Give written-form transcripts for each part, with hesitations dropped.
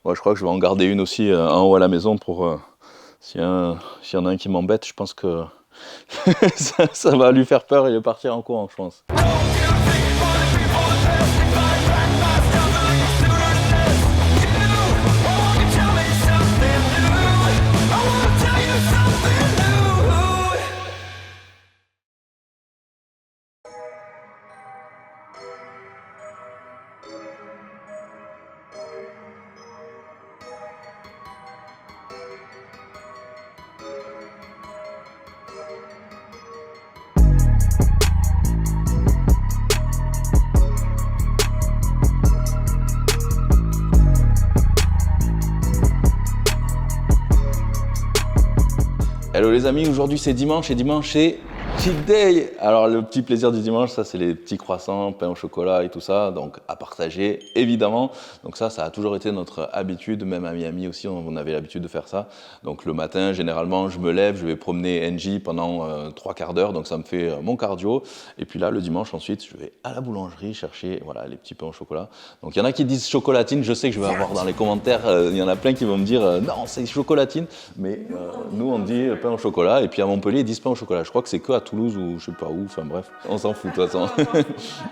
Ouais, je crois que je vais en garder une aussi en haut à la maison pour s'il y en a un qui m'embête, je pense que ça va lui faire peur et il partir en courant, je pense. Hello les amis, aujourd'hui c'est dimanche et dimanche c'est cheat day. Alors le petit plaisir du dimanche, ça c'est les petits croissants, pain au chocolat et tout ça, donc à partager évidemment. Donc ça a toujours été notre habitude, même à Miami aussi on avait l'habitude de faire ça. Donc le matin généralement je me lève, je vais promener NJ pendant 3/4 d'heure, donc ça me fait mon cardio. Et puis là le dimanche ensuite je vais à la boulangerie chercher voilà, les petits pains au chocolat. Donc il y en a qui disent chocolatine, je sais que je vais avoir dans les commentaires, il y en a plein qui vont me dire non c'est chocolatine, mais nous on dit pain au chocolat, et puis à Montpellier ils disent pain au chocolat. Je crois que c'est que à Toulouse ou je sais pas où, enfin bref, on s'en fout de toute façon.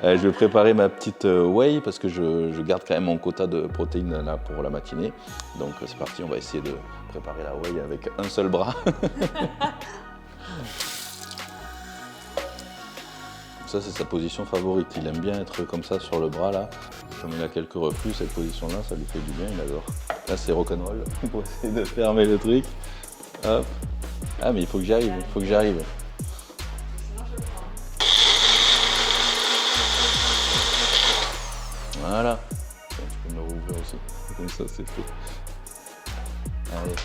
Je vais préparer ma petite whey parce que je garde quand même mon quota de protéines là pour la matinée. Donc c'est parti, on va essayer de préparer la whey avec un seul bras. Ça c'est sa position favorite, il aime bien être comme ça sur le bras là. Comme il a quelques reflux, cette position là, ça lui fait du bien, il adore. Là c'est rock'n'roll pour essayer de fermer le truc. Hop. Ah mais il faut que j'arrive, il faut que j'arrive. Voilà. Tiens, je peux me rouvrir aussi. Comme ça c'est fait. Allez.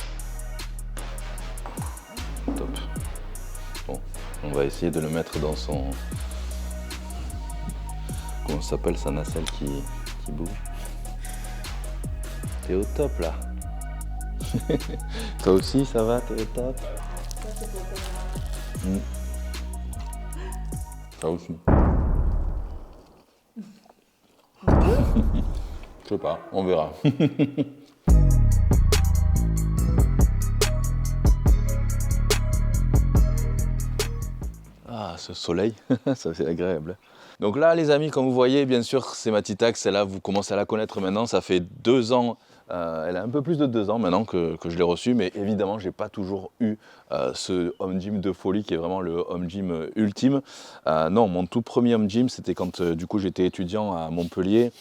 Top. Bon, on va essayer de le mettre dans son... Comment ça s'appelle, sa nacelle qui bouge. T'es au top là. Toi aussi ça va, t'es au top. Ça aussi. Je sais pas, on verra. Ah, ce soleil, ça c'est agréable. Donc là, les amis, comme vous voyez, bien sûr, c'est ma Titax, celle-là, vous commencez à la connaître maintenant, ça fait 2 ans, elle a un peu plus de 2 ans maintenant que je l'ai reçue, mais évidemment, j'ai pas toujours eu ce home gym de folie qui est vraiment le home gym ultime. Non, mon tout premier home gym, c'était quand du coup j'étais étudiant à Montpellier.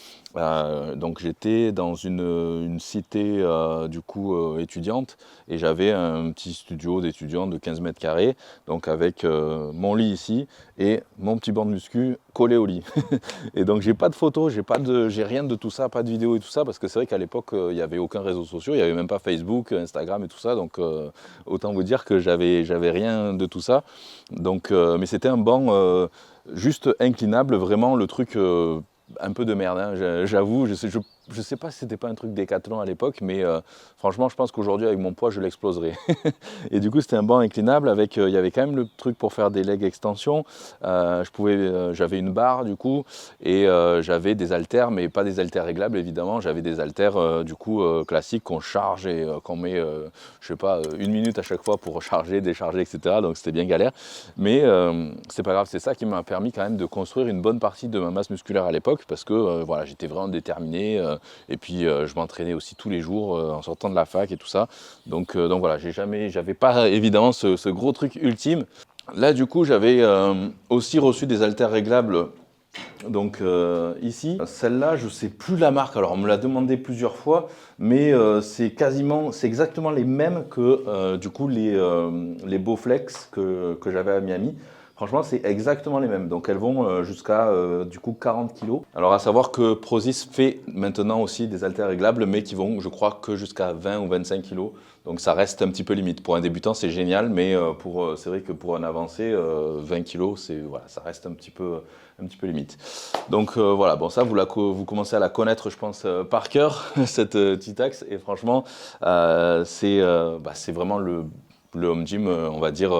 Donc j'étais dans une cité du coup étudiante et j'avais un petit studio d'étudiant de 15 mètres carrés, donc avec mon lit ici et mon petit banc de muscu collé au lit. Et donc j'ai pas de photos, j'ai rien de tout ça, pas de vidéos et tout ça, parce que c'est vrai qu'à l'époque il n'y avait aucun réseau social, il n'y avait même pas Facebook, Instagram et tout ça, donc autant vous dire que j'avais rien de tout ça. Donc, mais c'était un banc juste inclinable, vraiment le truc un peu de merde, hein, j'avoue, je sais pas si c'était pas un truc Décathlon à l'époque, mais franchement je pense qu'aujourd'hui avec mon poids je l'exploserais. Et du coup c'était un banc inclinable avec, il y avait quand même le truc pour faire des leg extensions, j'avais une barre du coup, et j'avais des haltères, mais pas des haltères réglables évidemment, j'avais des haltères du coup classiques qu'on charge et qu'on met, je sais pas, 1 minute à chaque fois pour charger, décharger, etc. Donc c'était bien galère, mais c'est pas grave, c'est ça qui m'a permis quand même de construire une bonne partie de ma masse musculaire à l'époque, parce que voilà, j'étais vraiment déterminé, et puis je m'entraînais aussi tous les jours en sortant de la fac et tout ça. Donc voilà, j'avais pas évidemment ce gros truc ultime. Là du coup j'avais aussi reçu des haltères réglables. Donc ici, celle-là, je sais plus la marque, alors on me l'a demandé plusieurs fois, mais c'est exactement les mêmes que du coup les Bowflex que j'avais à Miami. Franchement, c'est exactement les mêmes. Donc elles vont jusqu'à du coup 40 kg. Alors à savoir que Prozis fait maintenant aussi des haltères réglables, mais qui vont, je crois, que jusqu'à 20 ou 25 kg. Donc ça reste un petit peu limite. Pour un débutant, c'est génial, mais c'est vrai que pour un avancé, 20 kg, voilà, ça reste un petit peu limite. Donc voilà, bon ça vous commencez à la connaître, je pense, par cœur, cette Titax. Et franchement, c'est vraiment le home gym, on va dire,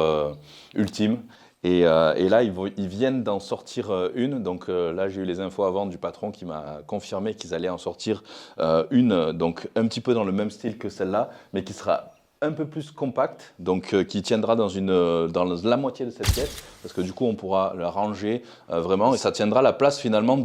ultime. Et là, ils viennent d'en sortir une. Donc là, j'ai eu les infos avant du patron qui m'a confirmé qu'ils allaient en sortir une, donc un petit peu dans le même style que celle-là, mais qui sera un peu plus compacte, donc qui tiendra dans la moitié de cette pièce, parce que du coup, on pourra la ranger vraiment, et ça tiendra la place finalement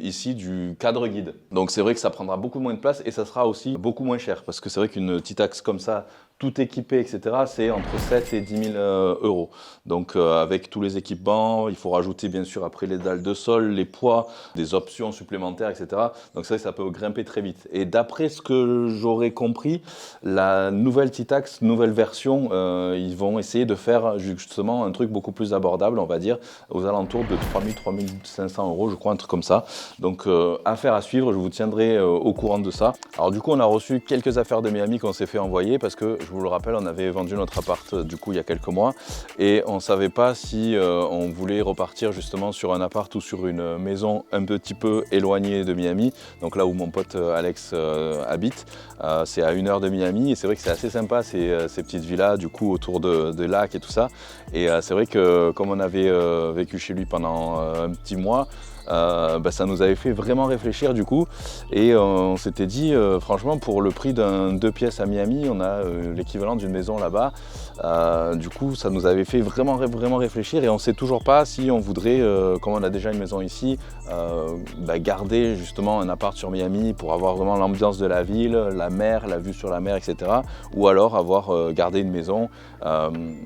ici du cadre guide. Donc c'est vrai que ça prendra beaucoup moins de place et ça sera aussi beaucoup moins cher, parce que c'est vrai qu'une petite axe comme ça, tout équipé, etc., c'est entre 7 et 10 000 euros. Donc avec tous les équipements, il faut rajouter bien sûr après les dalles de sol, les poids, des options supplémentaires, etc. Donc c'est vrai que ça peut grimper très vite. Et d'après ce que j'aurais compris, la nouvelle Titax, nouvelle version, ils vont essayer de faire justement un truc beaucoup plus abordable, on va dire, aux alentours de 3 000, 3 500 euros, je crois, un truc comme ça. Donc affaire à suivre, je vous tiendrai au courant de ça. Alors du coup, on a reçu quelques affaires de Miami qu'on s'est fait envoyer parce que, je vous le rappelle, on avait vendu notre appart du coup il y a quelques mois et on ne savait pas si on voulait repartir justement sur un appart ou sur une maison un petit peu éloignée de Miami, donc là où mon pote Alex habite. C'est à 1 heure de Miami et c'est vrai que c'est assez sympa ces petites villas du coup autour de lacs et tout ça. Et c'est vrai que comme on avait vécu chez lui pendant un petit mois, ça nous avait fait vraiment réfléchir du coup et on s'était dit franchement pour le prix d'un 2 pièces à Miami on a l'équivalent d'une maison là-bas, du coup ça nous avait fait vraiment réfléchir et on ne sait toujours pas si on voudrait, comme on a déjà une maison ici, garder justement un appart sur Miami pour avoir vraiment l'ambiance de la ville, la mer, la vue sur la mer, etc. Ou alors avoir gardé une maison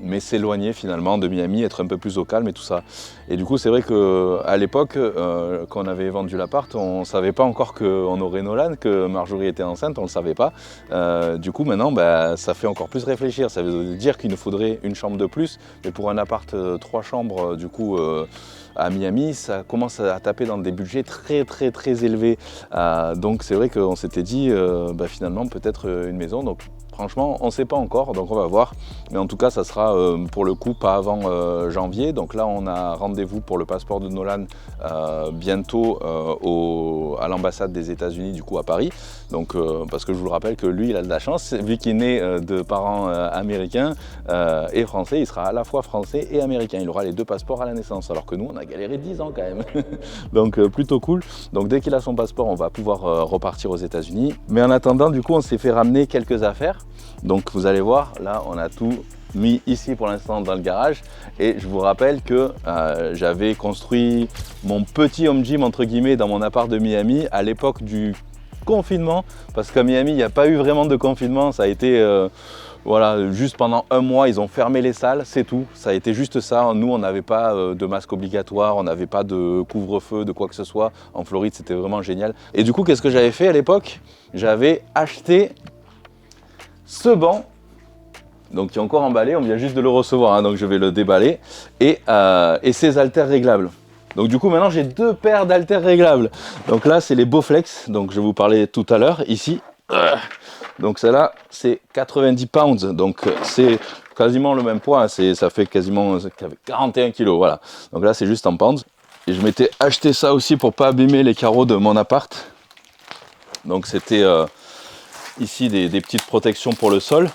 mais s'éloigner finalement de Miami, être un peu plus au calme et tout ça. Et du coup c'est vrai qu'à l'époque quand on avait vendu l'appart, on ne savait pas encore qu'on aurait Nolan, que Marjorie était enceinte, on ne le savait pas. Du coup maintenant ça fait encore plus réfléchir, ça veut dire qu'il nous faudrait une chambre de plus, mais pour un appart 3 chambres du coup à Miami, ça commence à taper dans des budgets très élevés. Donc c'est vrai qu'on s'était dit finalement peut-être une maison. Donc franchement, on ne sait pas encore, donc on va voir. Mais en tout cas, ça sera pour le coup pas avant janvier. Donc là, on a rendez-vous pour le passeport de Nolan bientôt à l'ambassade des États-Unis, du coup à Paris. Donc, parce que je vous le rappelle que lui, il a de la chance, vu qu'il est né de parents américains et français, il sera à la fois français et américain. Il aura les 2 passeports à la naissance, alors que nous, on a galéré 10 ans quand même. Donc plutôt cool. Donc dès qu'il a son passeport, on va pouvoir repartir aux États-Unis. Mais en attendant, du coup, on s'est fait ramener quelques affaires. Donc vous allez voir, là on a tout mis ici pour l'instant dans le garage et je vous rappelle que j'avais construit mon petit home gym entre guillemets dans mon appart de Miami à l'époque du confinement, parce qu'à Miami il n'y a pas eu vraiment de confinement, ça a été voilà, juste pendant 1 mois ils ont fermé les salles, c'est tout, ça a été juste ça. Nous on n'avait pas de masque obligatoire, on n'avait pas de couvre-feu, de quoi que ce soit. En Floride c'était vraiment génial. Et du coup qu'est-ce que j'avais fait à l'époque? J'avais acheté ce banc, donc qui est encore emballé, on vient juste de le recevoir, hein, donc je vais le déballer, et ces haltères réglables. Donc du coup maintenant j'ai 2 paires d'haltères réglables. Donc là c'est les Bowflex, donc je vous parlais tout à l'heure, ici. Donc celle-là c'est 90 pounds, donc c'est quasiment le même poids, hein, ça fait quasiment 41 kg, voilà. Donc là c'est juste en pounds. Et je m'étais acheté ça aussi pour pas abîmer les carreaux de mon appart. Donc c'était ici des petites protections pour le sol.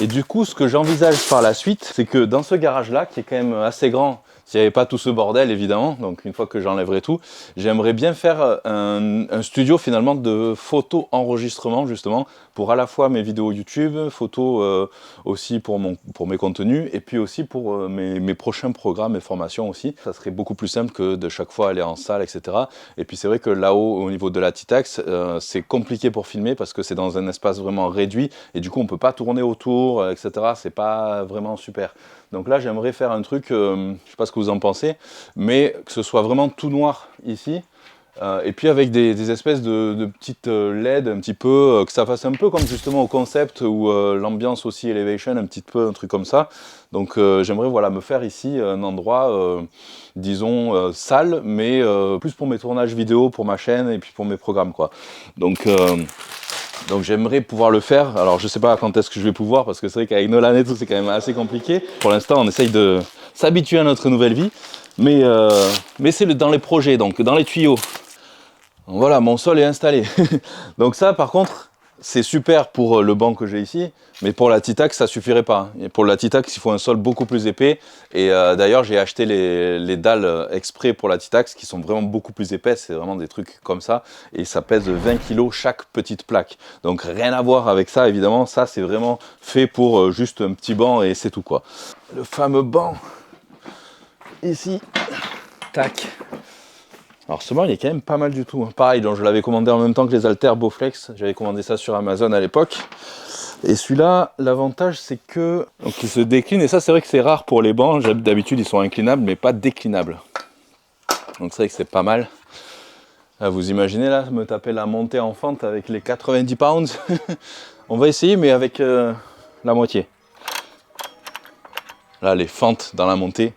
Et du coup, ce que j'envisage par la suite, c'est que dans ce garage-là, qui est quand même assez grand, s'il n'y avait pas tout ce bordel évidemment, donc une fois que j'enlèverai tout, j'aimerais bien faire un studio finalement de photo-enregistrement justement, pour à la fois mes vidéos YouTube, photos aussi pour mes contenus, et puis aussi pour mes prochains programmes et formations aussi. Ça serait beaucoup plus simple que de chaque fois aller en salle, etc. Et puis c'est vrai que là-haut, au niveau de la Titax, c'est compliqué pour filmer parce que c'est dans un espace vraiment réduit, et du coup on ne peut pas tourner autour, etc. C'est pas vraiment super. Donc là j'aimerais faire un truc, je ne sais pas ce que vous en pensez, mais que ce soit vraiment tout noir ici, et puis avec des espèces de petites LED un petit peu, que ça fasse un peu comme justement au concept ou l'ambiance aussi Elevation, un petit peu un truc comme ça. Donc j'aimerais voilà, me faire ici un endroit, disons salle, mais plus pour mes tournages vidéo, pour ma chaîne et puis pour mes programmes quoi. Donc j'aimerais pouvoir le faire. Alors je sais pas quand est-ce que je vais pouvoir, parce que c'est vrai qu'avec Nolan et tout c'est quand même assez compliqué. Pour l'instant on essaye de s'habituer à notre nouvelle vie, mais c'est dans les projets, donc dans les tuyaux. Voilà, mon sol est installé. Donc ça par contre, c'est super pour le banc que j'ai ici, mais pour la Titax, ça suffirait pas. Et pour la Titax, il faut un sol beaucoup plus épais. Et d'ailleurs, j'ai acheté les dalles exprès pour la Titax qui sont vraiment beaucoup plus épaisses. C'est vraiment des trucs comme ça. Et ça pèse 20 kg chaque petite plaque. Donc rien à voir avec ça, évidemment. Ça, c'est vraiment fait pour juste un petit banc et c'est tout, quoi. Le fameux banc, ici, tac. Alors ce banc il est quand même pas mal du tout. Pareil, donc je l'avais commandé en même temps que les haltères Bowflex. J'avais commandé ça sur Amazon à l'époque. Et celui-là, l'avantage c'est que donc il se décline. Et ça c'est vrai que c'est rare pour les bancs. D'habitude ils sont inclinables mais pas déclinables. Donc c'est vrai que c'est pas mal. Là, vous imaginez là, me taper la montée en fente avec les 90 pounds. On va essayer mais avec la moitié. Là les fentes dans la montée.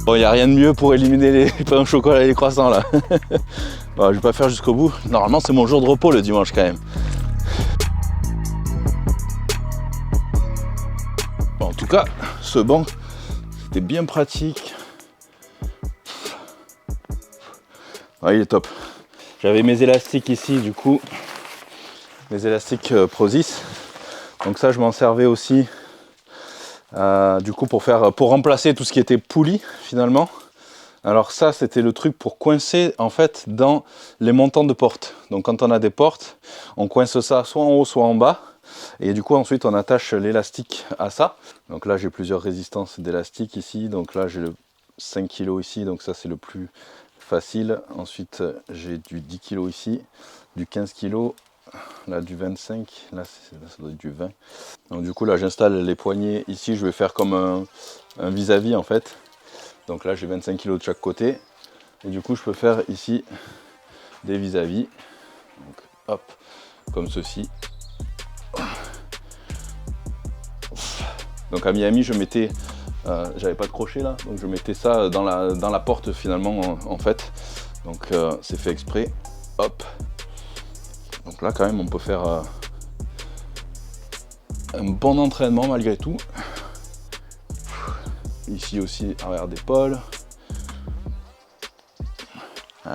Bon, il n'y a rien de mieux pour éliminer les pains au chocolat et les croissants là. Bon, je vais pas faire jusqu'au bout. Normalement, c'est mon jour de repos le dimanche quand même. Bon, en tout cas, ce banc, c'était bien pratique. Ouais, il est top. J'avais mes élastiques ici, du coup, mes élastiques Prozis. Donc ça, je m'en servais aussi. Du coup pour remplacer tout ce qui était poulie finalement. Alors ça c'était le truc pour coincer en fait dans les montants de porte. Donc quand on a des portes, on coince ça soit en haut soit en bas. Et du coup ensuite on attache l'élastique à ça. Donc là j'ai plusieurs résistances d'élastique ici. Donc là j'ai le 5 kg ici, donc ça c'est le plus facile. Ensuite j'ai du 10 kg ici, du 15 kg. Là du 25, là ça doit être du 20. Donc du coup là j'installe les poignées ici, je vais faire comme un vis-à-vis en fait. Donc là j'ai 25 kg de chaque côté. Et du coup je peux faire ici des vis-à-vis. Donc hop, comme ceci. Donc à Miami je mettais, j'avais pas de crochet là, donc je mettais ça dans la porte finalement en fait. Donc c'est fait exprès. Hop. Donc là quand même on peut faire un bon entraînement malgré tout. Ici aussi arrière d'épaule.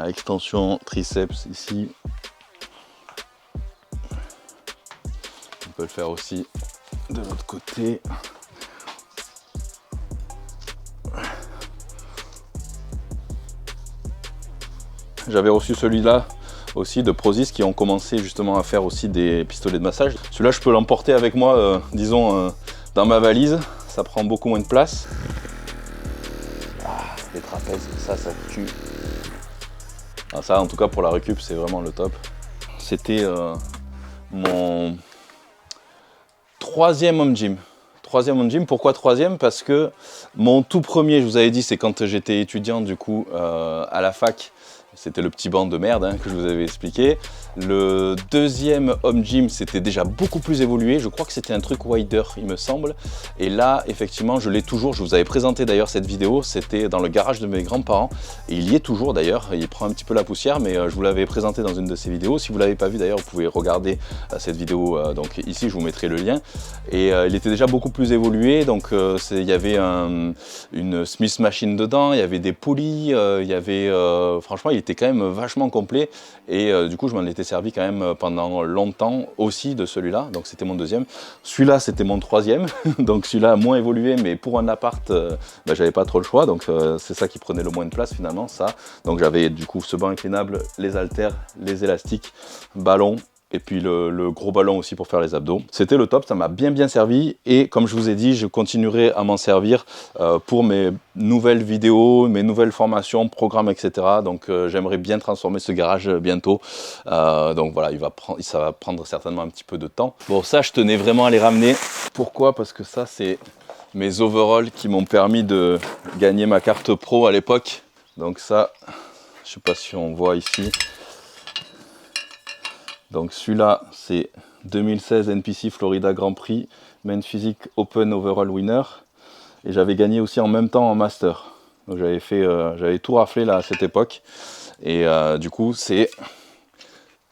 Extension triceps ici. On peut le faire aussi de l'autre côté. J'avais reçu celui-là aussi de Prozis qui ont commencé justement à faire aussi des pistolets de massage. Celui-là je peux l'emporter avec moi, disons dans ma valise, ça prend beaucoup moins de place. Les trapèzes, ça tue. Ça en tout cas pour la récup c'est vraiment le top. C'était mon troisième home gym. Pourquoi troisième? Parce que mon tout premier, je vous avais dit, c'est quand j'étais étudiant du coup à la fac. C'était le petit banc de merde hein, que je vous avais expliqué. Le deuxième home gym, c'était déjà beaucoup plus évolué. Je crois que c'était un truc wider, il me semble. Et là, effectivement, je l'ai toujours. Je vous avais présenté d'ailleurs cette vidéo. C'était dans le garage de mes grands-parents. Et il y est toujours d'ailleurs. Il prend un petit peu la poussière, mais je vous l'avais présenté dans une de ces vidéos. Si vous ne l'avez pas vu d'ailleurs, vous pouvez regarder cette vidéo. Donc ici, je vous mettrai le lien. Et il était déjà beaucoup plus évolué. Donc il y avait une Smith Machine dedans. Il y avait des poulies. Il y avait... franchement, il était quand même vachement complet et du coup je m'en étais servi quand même pendant longtemps aussi de celui-là, donc c'était mon deuxième. Celui-là c'était mon troisième, donc celui-là moins évolué, mais pour un appart j'avais pas trop le choix, donc c'est ça qui prenait le moins de place finalement, ça. Donc j'avais du coup ce banc inclinable, les haltères, les élastiques, ballon, et puis le gros ballon aussi pour faire les abdos. C'était le top, ça m'a bien servi et comme je vous ai dit, je continuerai à m'en servir pour mes nouvelles vidéos, mes nouvelles formations, programmes, etc. Donc j'aimerais bien transformer ce garage bientôt. Donc voilà, ça va prendre certainement un petit peu de temps. Bon, ça je tenais vraiment à les ramener. Pourquoi? Parce que ça c'est mes overalls qui m'ont permis de gagner ma carte pro à l'époque. Donc ça, je sais pas si on voit ici. Donc celui-là, c'est 2016 NPC Florida Grand Prix Men's Physique Open Overall Winner. Et j'avais gagné aussi en même temps en Master. Donc j'avais tout raflé là à cette époque. Et du coup, c'est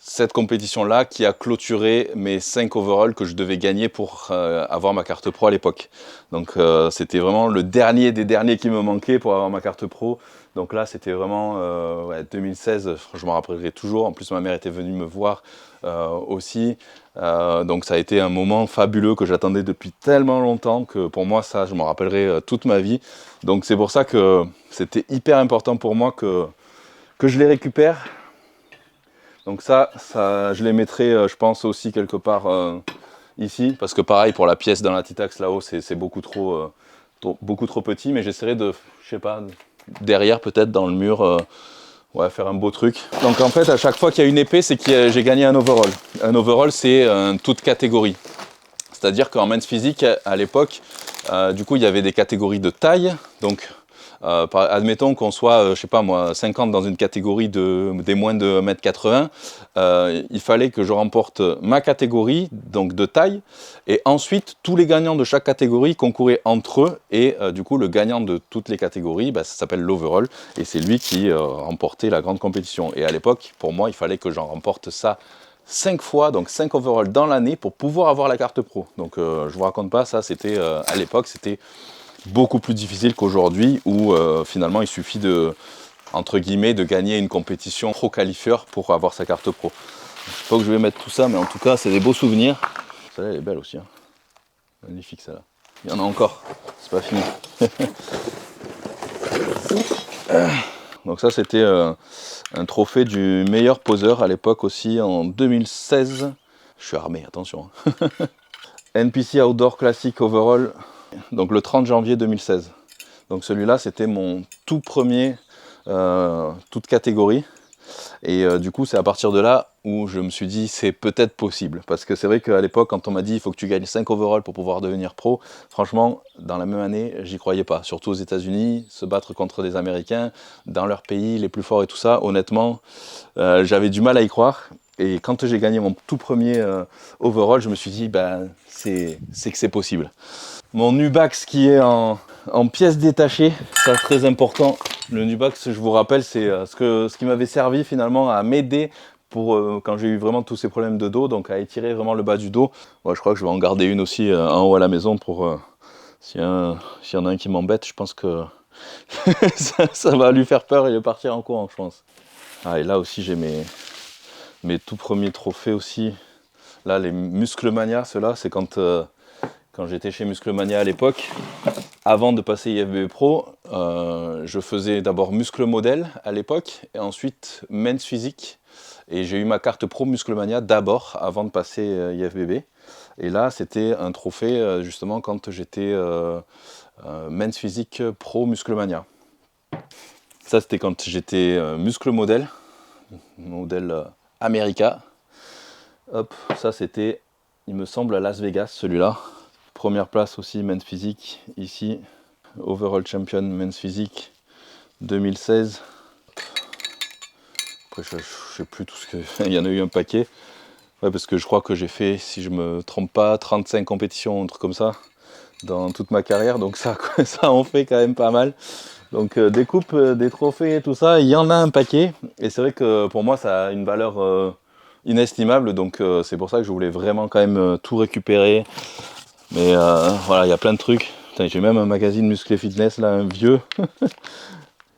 cette compétition-là qui a clôturé mes 5 overalls que je devais gagner pour avoir ma carte pro à l'époque. Donc c'était vraiment le dernier des derniers qui me manquait pour avoir ma carte pro. Donc là, c'était vraiment 2016, je m'en rappellerai toujours. En plus, ma mère était venue me voir aussi. Donc ça a été un moment fabuleux que j'attendais depuis tellement longtemps que pour moi, ça, je m'en rappellerai toute ma vie. Donc c'est pour ça que c'était hyper important pour moi que je les récupère. Donc ça, je les mettrai, je pense, aussi quelque part ici. Parce que pareil, pour la pièce dans la Titax là-haut, c'est beaucoup trop petit. Mais j'essaierai de, je sais pas, derrière peut-être dans le mur, faire un beau truc. Donc en fait, à chaque fois qu'il y a une épée, c'est que j'ai gagné un overall. Un overall, c'est toute catégorie. C'est-à-dire qu'en men's physique, à l'époque, du coup, il y avait des catégories de taille. Donc, admettons qu'on soit, je sais pas moi, 50 dans une catégorie des moins de 1m80, il fallait que je remporte ma catégorie, donc de taille, et ensuite tous les gagnants de chaque catégorie concouraient entre eux, et du coup le gagnant de toutes les catégories, ça s'appelle l'overall, et c'est lui qui remportait la grande compétition. Et à l'époque, pour moi, il fallait que j'en remporte ça 5 fois, donc 5 overalls dans l'année pour pouvoir avoir la carte pro. Donc je vous raconte pas, ça c'était à l'époque, c'était beaucoup plus difficile qu'aujourd'hui où finalement il suffit de, entre guillemets, de gagner une compétition pro qualifieur pour avoir sa carte pro. Je sais pas où je vais mettre tout ça, mais en tout cas c'est des beaux souvenirs. Celle-là elle est belle aussi, hein. Magnifique celle-là. Il y en a encore, c'est pas fini. Donc ça c'était un trophée du meilleur poseur à l'époque aussi en 2016. Je suis armé, attention. NPC Outdoor Classic Overall, donc le 30 janvier 2016. Donc celui-là c'était mon tout premier, toute catégorie. Et du coup c'est à partir de là où je me suis dit c'est peut-être possible. Parce que c'est vrai qu'à l'époque quand on m'a dit il faut que tu gagnes 5 overalls pour pouvoir devenir pro, franchement dans la même année j'y croyais pas. Surtout aux États-Unis, se battre contre des Américains, dans leur pays les plus forts et tout ça, honnêtement j'avais du mal à y croire. Et quand j'ai gagné mon tout premier overall, je me suis dit c'est que c'est possible. Mon Nubax qui est en pièces détachées, ça c'est très important. Le Nubax, je vous rappelle, c'est ce qui m'avait servi finalement à m'aider pour quand j'ai eu vraiment tous ces problèmes de dos, donc à étirer vraiment le bas du dos. Moi, je crois que je vais en garder une aussi en haut à la maison pour s'il y en a un qui m'embête, je pense que ça va lui faire peur et le partir en courant, je pense. Ah, et là aussi j'ai mes tout premiers trophées aussi. Là, les Musclemania, ceux-là, c'est quand j'étais chez Musclemania à l'époque, avant de passer IFBB Pro, je faisais d'abord Muscle Model à l'époque, et ensuite Men's Physique. Et j'ai eu ma carte Pro Musclemania d'abord, avant de passer IFBB. Et là, c'était un trophée, justement, quand j'étais Men's Physique Pro Musclemania. Ça, c'était quand j'étais Muscle Model America. Hop, ça c'était, il me semble, à Las Vegas, celui-là. Première place aussi, Men's Physique, ici. Overall Champion Men's Physique 2016. Après, je sais plus tout ce que... Il y en a eu un paquet. Ouais, parce que je crois que j'ai fait, si je me trompe pas, 35 compétitions, un truc comme ça, dans toute ma carrière. Donc ça en fait quand même pas mal. Donc des coupes, des trophées et tout ça, il y en a un paquet. Et c'est vrai que pour moi, ça a une valeur inestimable. Donc c'est pour ça que je voulais vraiment quand même tout récupérer. Mais voilà, il y a plein de trucs. J'ai même un magazine Muscle Fitness, là, un vieux,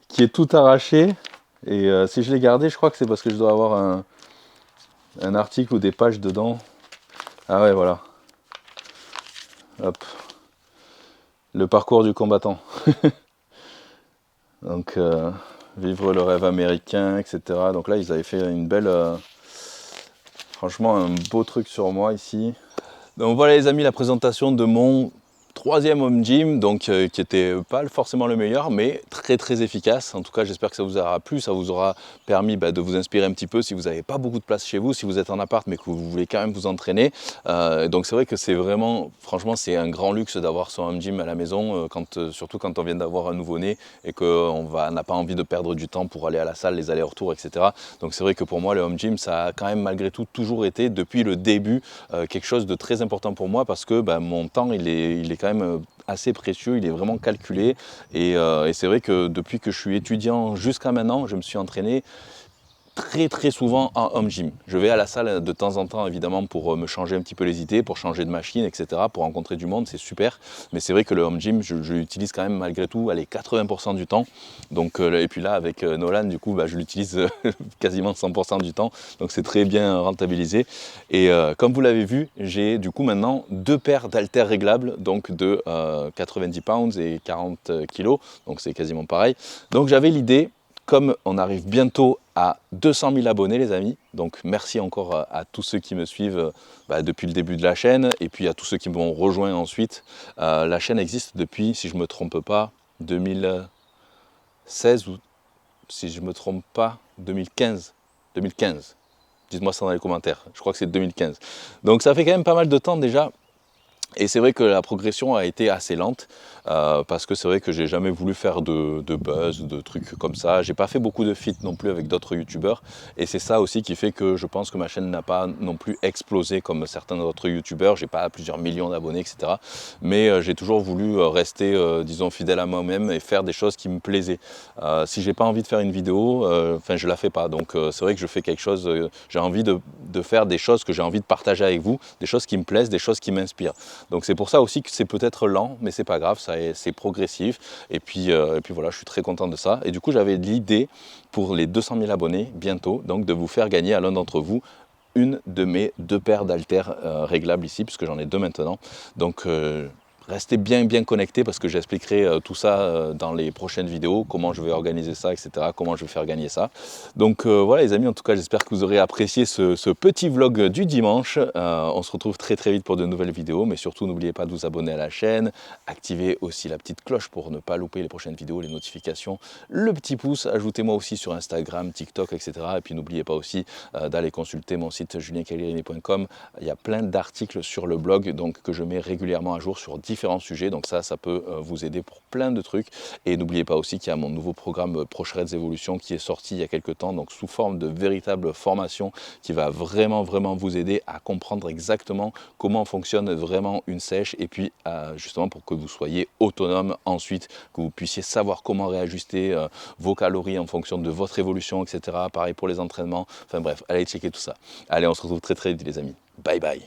qui est tout arraché. Et si je l'ai gardé, je crois que c'est parce que je dois avoir un article ou des pages dedans. Ah ouais, voilà. Hop. Le parcours du combattant. Donc, vivre le rêve américain, etc. Donc là, ils avaient fait une belle... franchement, un beau truc sur moi ici. Donc voilà les amis, la présentation de mon troisième home gym, donc qui était pas forcément le meilleur, mais très très efficace. En tout cas, j'espère que ça vous aura plu, ça vous aura permis de vous inspirer un petit peu si vous n'avez pas beaucoup de place chez vous, si vous êtes en appart mais que vous voulez quand même vous entraîner. Donc c'est vrai que c'est vraiment, franchement, c'est un grand luxe d'avoir son home gym à la maison, surtout quand on vient d'avoir un nouveau-né et qu'on n'a pas envie de perdre du temps pour aller à la salle, les allers-retours, etc. Donc c'est vrai que pour moi, le home gym, ça a quand même malgré tout toujours été, depuis le début, quelque chose de très important pour moi parce que mon temps, il est quand même assez précieux, il est vraiment calculé et c'est vrai que depuis que je suis étudiant jusqu'à maintenant, je me suis entraîné très souvent en home gym. Je vais à la salle de temps en temps évidemment pour me changer un petit peu les idées, pour changer de machine, etc. Pour rencontrer du monde, c'est super. Mais c'est vrai que le home gym, je l'utilise quand même malgré tout, allez, 80% du temps. Donc, et puis là avec Nolan, du coup, je l'utilise quasiment 100% du temps. Donc c'est très bien rentabilisé. Et comme vous l'avez vu, j'ai du coup maintenant 2 paires d'haltères réglables, donc de 90 pounds et 40 kilos. Donc c'est quasiment pareil. Donc j'avais l'idée, comme on arrive bientôt à 200 000 abonnés les amis, donc merci encore à tous ceux qui me suivent depuis le début de la chaîne et puis à tous ceux qui m'ont rejoint ensuite. La chaîne existe depuis, si je ne me trompe pas, 2016 ou si je ne me trompe pas, 2015. 2015. Dites-moi ça dans les commentaires, je crois que c'est 2015. Donc ça fait quand même pas mal de temps déjà. Et c'est vrai que la progression a été assez lente parce que c'est vrai que j'ai jamais voulu faire de buzz, de trucs comme ça. J'ai pas fait beaucoup de feats non plus avec d'autres youtubeurs et c'est ça aussi qui fait que je pense que ma chaîne n'a pas non plus explosé comme certains autres youtubeurs. J'ai pas plusieurs millions d'abonnés, etc. Mais j'ai toujours voulu rester, disons, fidèle à moi-même et faire des choses qui me plaisaient. Si j'ai pas envie de faire une vidéo, je la fais pas. Donc c'est vrai que je fais quelque chose, j'ai envie de faire des choses que j'ai envie de partager avec vous, des choses qui me plaisent, des choses qui m'inspirent. Donc c'est pour ça aussi que c'est peut-être lent, mais c'est pas grave, c'est progressif. Et puis voilà, je suis très content de ça. Et du coup, j'avais l'idée pour les 200 000 abonnés bientôt, donc de vous faire gagner à l'un d'entre vous une de mes 2 paires d'haltères réglables ici, puisque j'en ai 2 maintenant. Donc restez bien connectés parce que j'expliquerai tout ça dans les prochaines vidéos, comment je vais organiser ça, etc., comment je vais faire gagner ça. Donc voilà les amis, en tout cas j'espère que vous aurez apprécié ce petit vlog du dimanche. On se retrouve très vite pour de nouvelles vidéos, mais surtout n'oubliez pas de vous abonner à la chaîne, activez aussi la petite cloche pour ne pas louper les prochaines vidéos, les notifications, le petit pouce, ajoutez-moi aussi sur Instagram, TikTok, etc. Et puis n'oubliez pas aussi d'aller consulter mon site juliencagliarini.com. Il y a plein d'articles sur le blog donc, que je mets régulièrement à jour sur différents sujets, donc ça peut vous aider pour plein de trucs. Et n'oubliez pas aussi qu'il y a mon nouveau programme Prochereds Evolution qui est sorti il y a quelques temps, donc sous forme de véritable formation qui va vraiment vous aider à comprendre exactement comment fonctionne vraiment une sèche et puis justement pour que vous soyez autonome ensuite, que vous puissiez savoir comment réajuster vos calories en fonction de votre évolution, etc. Pareil pour les entraînements, enfin bref, allez checker tout ça. Allez, on se retrouve très vite les amis. Bye bye.